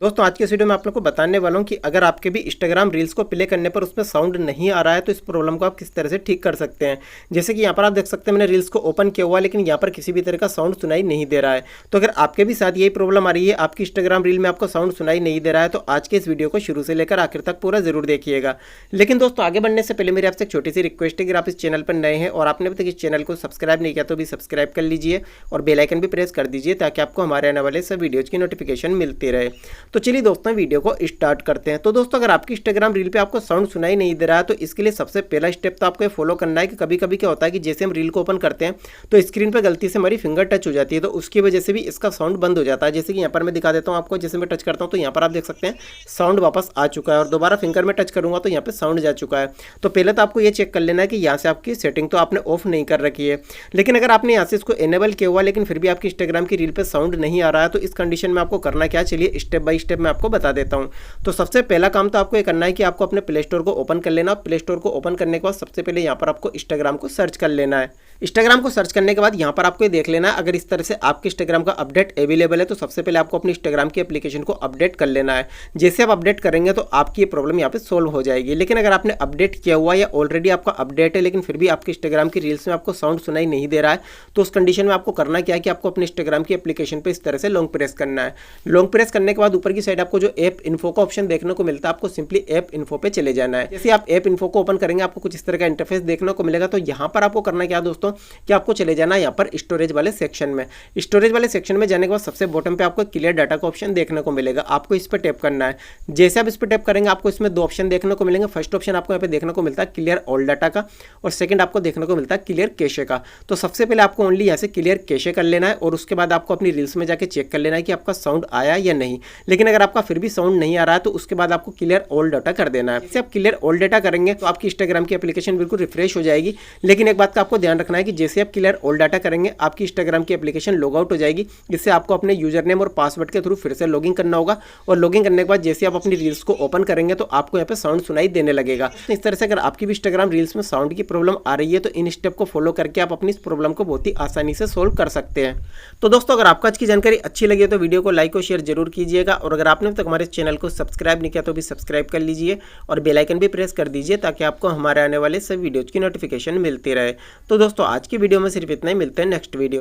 दोस्तों आज के इस वीडियो में आप लोग को बताने वाला हूं कि अगर आपके भी इंस्टाग्राम रील्स को प्ले करने पर उसमें साउंड नहीं आ रहा है तो इस प्रॉब्लम को आप किस तरह से ठीक कर सकते हैं। जैसे कि यहाँ पर आप देख सकते हैं मैंने रील्स को ओपन किया हुआ है लेकिन यहाँ पर किसी भी तरह का साउंड सुनाई नहीं दे रहा है। तो अगर आपके भी साथ यही प्रॉब्लम आ रही है, आपकी इंस्टाग्राम रील में आपको साउंड सुनाई नहीं दे रहा है, तो आज के इस वीडियो को शुरू से लेकर आखिर तक पूरा जरूर देखिएगा। लेकिन दोस्तों आगे बढ़ने से पहले मेरी आपसे एक छोटी सी रिक्वेस्ट है कि आप इस चैनल पर नए हैं और आपने अभी तक इस चैनल को सब्सक्राइब नहीं किया तो भी सब्सक्राइब कर लीजिए और बेल आइकन भी प्रेस कर दीजिए ताकि आपको हमारे आने वाले सब वीडियोज़ की नोटिफिकेशन मिलती रहे। तो चलिए दोस्तों वीडियो को स्टार्ट करते हैं। तो दोस्तों अगर आपकी इंस्टाग्राम रील पे आपको साउंड सुनाई नहीं दे रहा है तो इसके लिए सबसे पहला स्टेप तो आपको फॉलो करना है कि कभी कभी क्या होता है कि जैसे हम रील को ओपन करते हैं तो स्क्रीन पर गलती से हमारी फिंगर टच हो जाती है, तो उसकी वजह से भी इसका साउंड बंद हो जाता है। जैसे कि यहाँ पर मैं दिखा देता हूँ आपको, जैसे मैं टच करता हूँ तो यहाँ पर आप देख सकते हैं साउंड वापस आ चुका है और दोबारा फिंगर में टच करूंगा तो यहाँ पे साउंड जा चुका है। तो पहले तो आपको ये चेक कर लेना है कि यहाँ से आपकी सेटिंग तो आपने ऑफ नहीं कर रखी है, लेकिन अगर आपने यहाँ से इसको एनेबल किया हुआ लेकिन फिर भी आपकी इंस्टाग्राम की रील पे साउंड नहीं आ रहा है तो इस कंडीशन में आपको करना क्या, चलिए स्टेप बाय स्टेप मैं आपको बता देता हूँ। तो सबसे पहला काम तो आपको ये करना है कि आपको अपने प्ले स्टोर को ओपन कर लेना। प्ले स्टोर को ओपन करने के बाद सबसे पहले यहाँ पर आपको इंस्टाग्राम को सर्च कर लेना है। इंस्टाग्राम को सर्च करने के बाद यहाँ पर आपको ये देख लेना है अगर इस तरह से आपके इंस्टाग्राम का अपडेट अवेलेबल है तो सबसे पहले आपको अपनी इंस्टाग्राम की एप्लीकेशन को अपडेट कर लेना है। जैसे आप अपडेट करेंगे तो आपकी ये प्रॉब्लम यहाँ पे सोल्व हो जाएगी। लेकिन अगर आपने अपडेट किया हुआ या ऑलरेडी आपका अपडेट है लेकिन फिर भी आपके इंस्टाग्राम की रील्स में आपको साउंड सुनाई नहीं दे रहा है तो उस कंडीशन में आपको करना क्या है कि आपको अपने इंस्टाग्राम की एप्लीकेशन पर इस तरह से लॉन्ग प्रेस करना है। लॉन्ग प्रेस करने के बाद ऊपर की साइड आपको जो ऐप इन्फो का ऑप्शन देखने को मिलता है, आपको सिंपली ऐप इन्फो पे चले जाना है। जैसे आप ऐप इन्फो को ओपन करेंगे आपको कुछ इस तरह का इंटरफेस देखने को मिलेगा। तो यहाँ पर आपको करना क्या दोस्तों कि आपको चले जाना है यहाँ पर स्टोरेज वाले सेक्शन में। स्टोरेज वाले सेक्शन में जाने के बाद सबसे बॉटम पे आपको क्लियर डाटा का ऑप्शन देखने को मिलेगा, आपको इस पर टैप करना है। जैसे आप इस पर टैप करेंगे आपको इसमें दो ऑप्शन देखने को मिलेंगे। फर्स्ट ऑप्शन आपको यहाँ पे देखने को मिलता है क्लियर ऑल डाटा का और सेकंड आपको देखने को मिलता है क्लियर कैशे का। तो सबसे पहले आपको ओनली यहाँ से क्लियर कैशे कर लेना है और उसके बाद आपको अपनी रील्स में जाके चेक कर लेना है कि आपका साउंड आया या नहीं। लेकिन अगर आपका फिर भी साउंड नहीं आ रहा है तो उसके बाद आपको क्लियर ऑल डाटा कर देना है। जैसे आप क्लियर ऑल डाटा करेंगे तो आपकी इंस्टाग्राम की एप्लीकेशन बिल्कुल रिफ्रेश हो जाएगी। लेकिन एक बात का आपको ध्यान रखना है कि जैसे आप क्लियर ऑल डाटा करेंगे आपकी इंस्टाग्राम की एप्लीकेशन लॉग आउट हो जाएगी, जिससे आपको अपने यूजर नेम और पासवर्ड के थ्रू फिर से लॉगिन करना होगा और लॉगिन करने के बाद जैसे आप अपनी रील्स को ओपन करेंगे तो आपको यहाँ पे साउंड सुनाई देने लगेगा। इस तरह से अगर आपकी भी इंस्टाग्राम रील्स में साउंड की प्रॉब्लम आ रही है तो इन स्टेप को फॉलो करके आप अपनी इस प्रॉब्लम को बहुत ही आसानी से सोल्व कर सकते हैं। तो दोस्तों अगर आपको आज की जानकारी अच्छी लगी तो वीडियो को लाइक और शेयर जरूर कीजिएगा और अगर आपने अब तक हमारे चैनल को सब्सक्राइब नहीं किया तो भी सब्सक्राइब कर लीजिए और बेल आइकन भी प्रेस कर दीजिए ताकि आपको हमारे आने वाले सब वीडियोज की नोटिफिकेशन मिलती रहे। तो दोस्तों आज की वीडियो में सिर्फ इतना ही, मिलते हैं नेक्स्ट वीडियो।